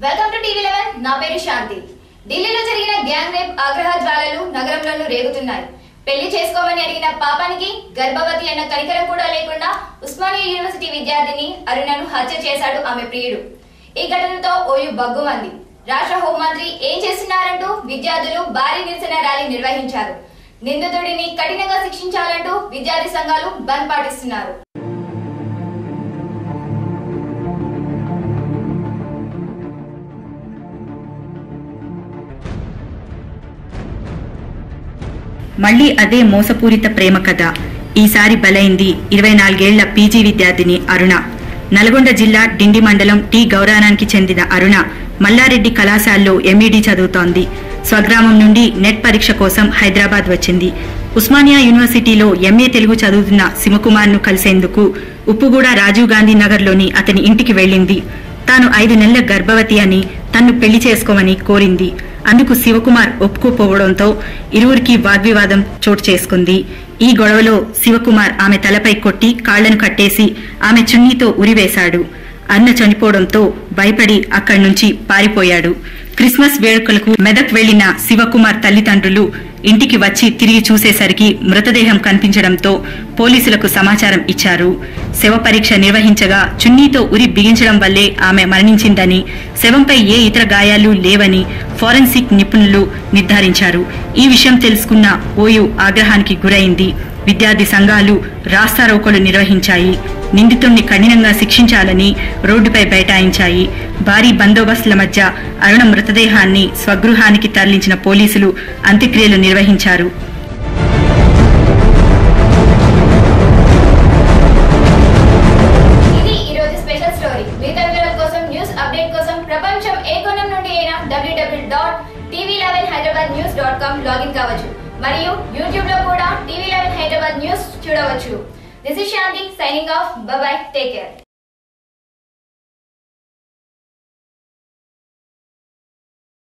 Welcome to టీవీ11 నా పేరు శాంతి. ఢిల్లీలో జరిగిన గ్యాంగ్ రేప్ ఆగ్రహ జ్వాలలు నగరంలో రేగుతున్నాయి. పెళ్లి చేసుకోమని అడిగిన పాపానికి గర్భవతి అన్న కనికరం కూడా లేకుండా ఉస్మానియా యూనివర్సిటీ విద్యార్థిని అరుణను హత్య చేశాడు ఆమె ప్రియుడు. ఈ ఘటనతో ఓయూ బగ్గుమంది. రాష్ట్ర హోంమంత్రి ఏం చేస్తున్నారంటూ విద్యార్థులు భారీ నిరసన ర్యాలీ నిర్వహించారు. నిందితుడిని కఠినంగా శిక్షించాలంటూ విద్యార్థి సంఘాలు బంద్ పాటిస్తున్నారు. మళ్లీ అదే మోసపూరిత ప్రేమ కథ. ఈసారి బలైంది 24 ఏళ్ల పీజీ విద్యార్థిని అరుణ. నల్గొండ జిల్లా డిండి మండలం టీ గౌరానానికి చెందిన అరుణ మల్లారెడ్డి కళాశాలలో ఎంఈడీ చదువుతోంది. స్వగ్రామం నుండి నెట్ పరీక్ష కోసం హైదరాబాద్ వచ్చింది. ఉస్మానియా యూనివర్సిటీలో ఎంఏ తెలుగు చదువుతున్న శివకుమార్ ను కలిసేందుకు ఉప్పుగూడ రాజీవ్ గాంధీ నగర్లోని అతని ఇంటికి వెళ్లింది. తాను 5 నెలల గర్భవతి అని తన్ను పెళ్లి చేసుకోమని కోరింది. అందుకు శివకుమార్ ఒప్పుకోపోవడంతో ఇరువురికి వాగ్వివాదం చోటు చేసుకుంది. ఈ గొడవలో శివకుమార్ ఆమె తలపై కొట్టి కాళ్లను కట్టేసి ఆమె చున్నీతో ఉరివేశాడు. అన్న చనిపోవడంతో భయపడి అక్కడి నుంచి పారిపోయాడు. క్రిస్మస్ వేడుకలకు మెదక్ వెళ్లిన శివకుమార్ తల్లిదండ్రులు ఇంటికి వచ్చి తిరిగి చూసేసరికి మృతదేహం కనిపించడంతో పోలీసులకు సమాచారం ఇచ్చారు. శవ పరీక్ష నిర్వహించగా చున్నీతో ఉరి బిగించడం వల్లే ఆమె మరణించిందని, శవంపై ఏ ఇతర గాయాలు లేవని ఫోరెన్సిక్ నిపుణులు నిర్ధారించారు. ఈ విషయం తెలుసుకున్న ఓయూ ఆగ్రహానికి గురైంది. విద్యార్థి సంఘాలు రాస్తారోకోలు నిర్వహించాయి. నిందితుణ్ణి కఠినంగా శిక్షించాలని రోడ్డుపై బైఠాయించాయి. భారీ బందోబస్తుల మధ్య అరుణ మృతదేహాన్ని స్వగృహానికి తరలించిన పోలీసులు అంత్యక్రియలు నిర్వహించారు. ఇది ఈ రోజు స్పెషల్ స్టోరీ. మిగతా వివరాల కోసం న్యూస్ అప్డేట్ కోసం ప్రపంచం ఏ కోణం నుండి అయినా www.tv11hyderabadnews.com లాగిన్ కావచ్చు. మరియు యూట్యూబ్ లో కూడా TV11 హైదరాబాద్ న్యూస్ చూడవచ్చు. This is Shanti signing off. Bye bye. Take care.